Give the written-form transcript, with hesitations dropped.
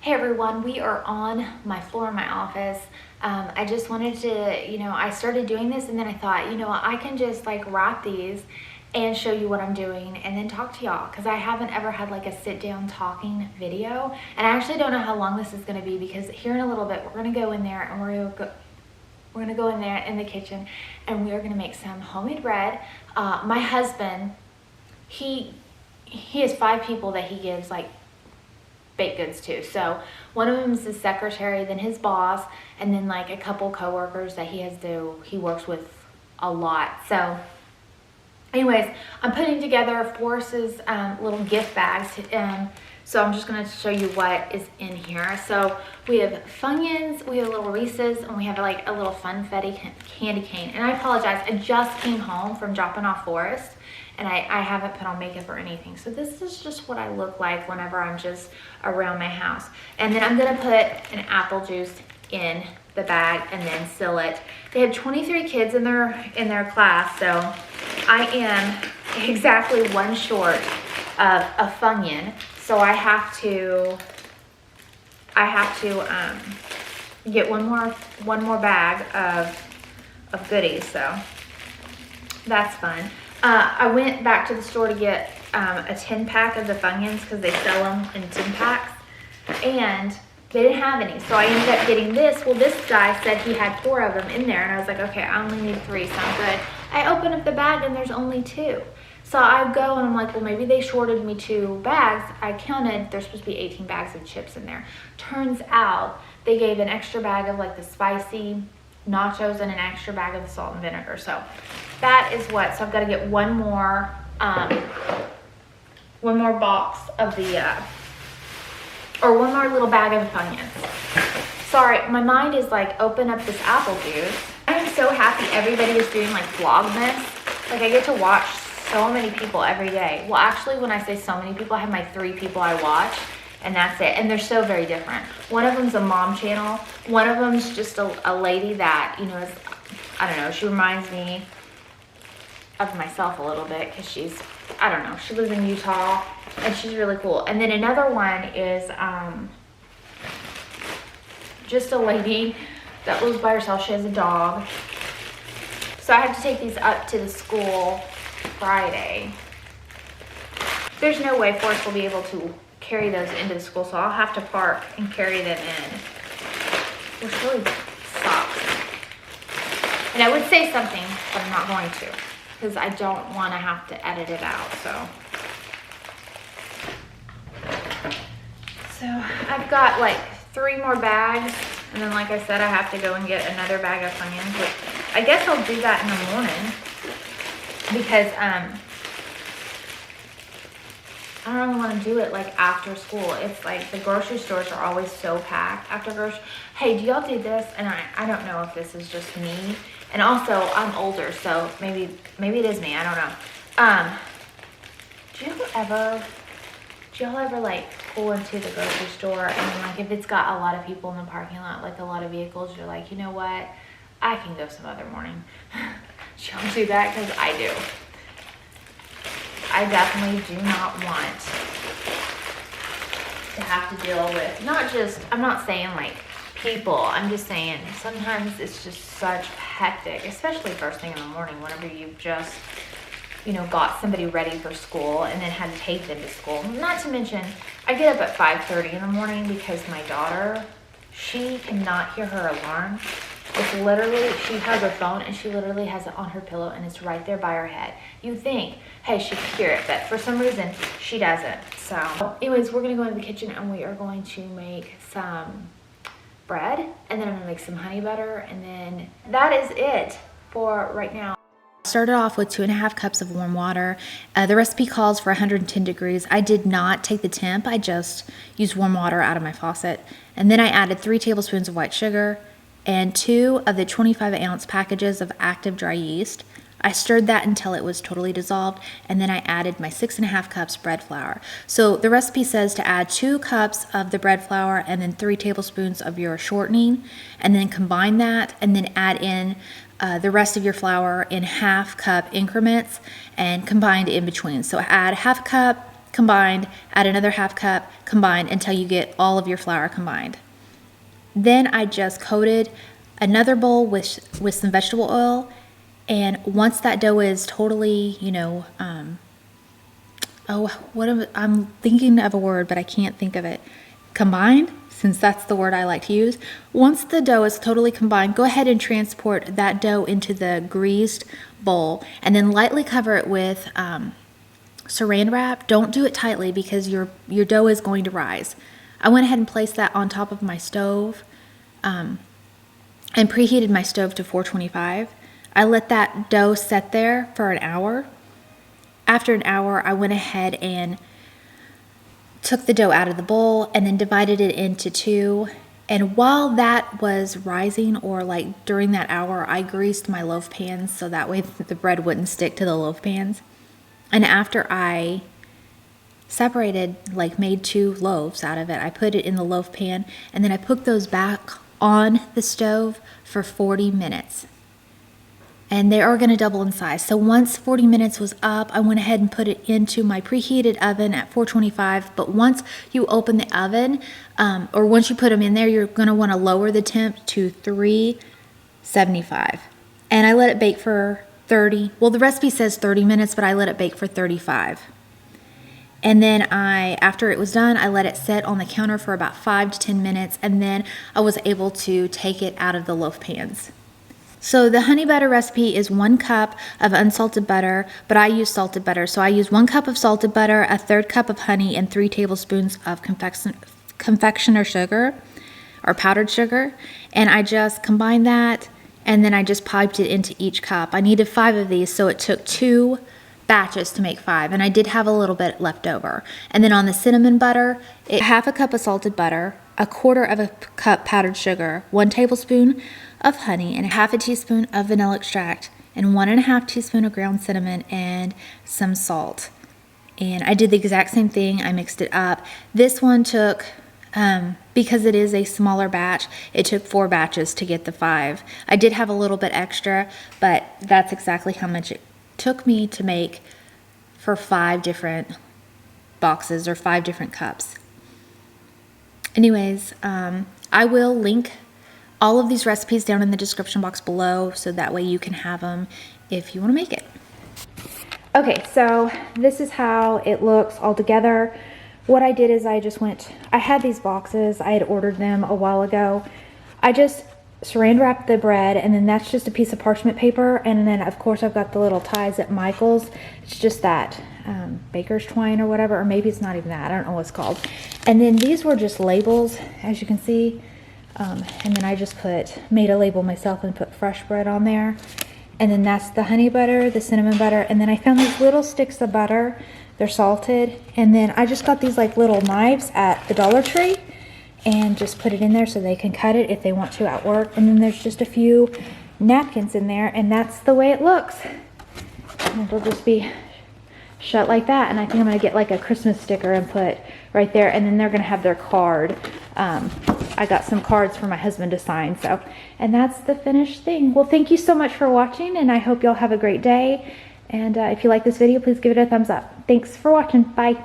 Hey everyone, we are on my floor in my office. I just wanted to, I started doing this and then I thought, I can just like wrap these and show you what I'm doing and then talk to y'all because I haven't ever had like a sit down talking video. And I actually don't know how long this is going to be because here in a little bit, we're going to go in there and we're going to go in there in the kitchen and we are going to make some homemade bread. My husband, he has 5 people that he gives like baked goods too. So one of them is his secretary, then his boss, and then like a couple coworkers that he works with a lot. So anyways, I'm putting together Forrest's little gift bags. So I'm just going to show you what is in here. So we have Funyuns, we have little Reese's, and we have like a little Funfetti candy cane. And I apologize, I just came home from dropping off Forrest and I haven't put on makeup or anything. So this is just what I look like whenever I'm just around my house. And then I'm going to put an apple juice in the bag and then seal it. They have 23 kids in their class, so I am exactly one short of a Funyun. So I have to get one more bag of goodies. So that's fun. I went back to the store to get a 10-pack of the Funyuns because they sell them in 10 packs, and they didn't have any. So I ended up getting this. Well, this guy said he had 4 of them in there, and I was like, okay, I only need 3, sounds good. I open up the bag and there's only 2. So I go and I'm like, well, maybe they shorted me 2 bags. I counted, there's supposed to be 18 bags of chips in there. Turns out they gave an extra bag of like the spicy nachos and an extra bag of the salt and vinegar. So that is what, so I've got to get one more box of the, or one more little bag of the Funyuns. Sorry, my mind is like, open up this apple juice. I am so happy everybody is doing like Vlogmas. Like I get to watch so many people every day. Well, actually, when I say so many people, I have my 3 people I watch, and that's it. And they're so very different. One of them's a mom channel. One of them's just a lady that, is, I don't know, she reminds me of myself a little bit because she's, I don't know, she lives in Utah and she's really cool. And then another one is just a lady that lives by herself. She has a dog. So I have to take these up to the school Friday. There's no way Forrest will be able to carry those into the school, so I'll have to park and carry them in, which really sucks. And I would say something, but I'm not going to, because I don't want to have to edit it out. So I've got like 3 more bags, and then like I said, I have to go and get another bag of Funyuns, which I guess I'll do that in the morning. Because I don't really want to do it like after school. It's like the grocery stores are always so packed after grocery. Hey, do y'all do this? And I don't know if this is just me. And also I'm older, so maybe it is me. I don't know. Do y'all ever like pull into the grocery store and like if it's got a lot of people in the parking lot, like a lot of vehicles, you're like, you know what? I can go some other morning. Do y'all do that? Because I do. I definitely do not want to have to deal with, not just, I'm not saying like people, I'm just saying sometimes it's just such hectic, especially first thing in the morning whenever you've just, got somebody ready for school and then had to take them to school. Not to mention, I get up at 5:30 in the morning because my daughter, she cannot hear her alarm. It's literally, she has her phone and she literally has it on her pillow and it's right there by her head. You think, hey, she can hear it, but for some reason she doesn't. So anyways, we're gonna go into the kitchen and we are going to make some bread, and then I'm gonna make some honey butter, and then that is it for right now. Started off with 2.5 cups of warm water. The recipe calls for 110 degrees. I did not take the temp, I just used warm water out of my faucet. And then I added 3 tablespoons of white sugar and 2 of the 25-ounce packages of active dry yeast. I stirred that until it was totally dissolved, and then I added my 6.5 cups bread flour. So the recipe says to add 2 cups of the bread flour and then 3 tablespoons of your shortening, and then combine that, and then add in the rest of your flour in 1/2 cup increments and combined in between. So add 1/2 cup combined, add another half cup, combined until you get all of your flour combined. Then I just coated another bowl with some vegetable oil, and once that dough is totally, I'm thinking of a word, but I can't think of it. Combined, since that's the word I like to use. Once the dough is totally combined, go ahead and transport that dough into the greased bowl, and then lightly cover it with saran wrap. Don't do it tightly because your dough is going to rise. I went ahead and placed that on top of my stove and preheated my stove to 425. I let that dough set there for an hour. After an hour, I went ahead and took the dough out of the bowl and then divided it into two. And while that was rising, or like during that hour, I greased my loaf pans so that way the bread wouldn't stick to the loaf pans. And after I separated, like made 2 loaves out of it, I put it in the loaf pan, and then I put those back on the stove for 40 minutes. And they are going to double in size. So once 40 minutes was up, I went ahead and put it into my preheated oven at 425. But once you open the oven, or once you put them in there, you're going to want to lower the temp to 375. And I let it bake for 30. Well, the recipe says 30 minutes, but I let it bake for 35. And then after it was done, I let it sit on the counter for about 5 to 10 minutes. And then I was able to take it out of the loaf pans. So the honey butter recipe is 1 cup of unsalted butter, but I use salted butter. So I use 1 cup of salted butter, a 1/3 cup of honey, and 3 tablespoons of confectioner sugar or powdered sugar. And I just combined that, and then I just piped it into each cup. I needed 5 of these, so it took 2 batches to make 5, and I did have a little bit left over. And then on the cinnamon butter, 1/2 cup of salted butter, 1/4 cup powdered sugar, 1 tablespoon of honey, and 1/2 teaspoon of vanilla extract, and 1.5 teaspoon of ground cinnamon, and some salt. And I did the exact same thing. I mixed it up. This one took, because it is a smaller batch, it took 4 batches to get the 5. I did have a little bit extra, but that's exactly how much it took me to make for 5 different boxes or 5 different cups. Anyways, I will link all of these recipes down in the description box below, so that way you can have them if you want to make it. Okay, so this is how it looks all together. What I did is I had these boxes, I had ordered them a while ago. I just saran wrapped the bread, and then that's just a piece of parchment paper, and then of course I've got the little ties at Michael's. It's just that baker's twine or whatever, or maybe it's not even that, I don't know what it's called. And then these were just labels, as you can see. And then I just made a label myself and put fresh bread on there. And then that's the honey butter, the cinnamon butter. And then I found these little sticks of butter. They're salted. And then I just got these like little knives at the Dollar Tree and just put it in there so they can cut it if they want to at work. And then there's just a few napkins in there, and that's the way it looks. And it'll just be shut like that. And I think I'm gonna get like a Christmas sticker and put right there, and then they're gonna have their card. I got some cards for my husband to sign, and that's the finished thing. Well, thank you so much for watching, and I hope y'all have a great day. And if you like this video, please give it a thumbs up. Thanks for watching. Bye.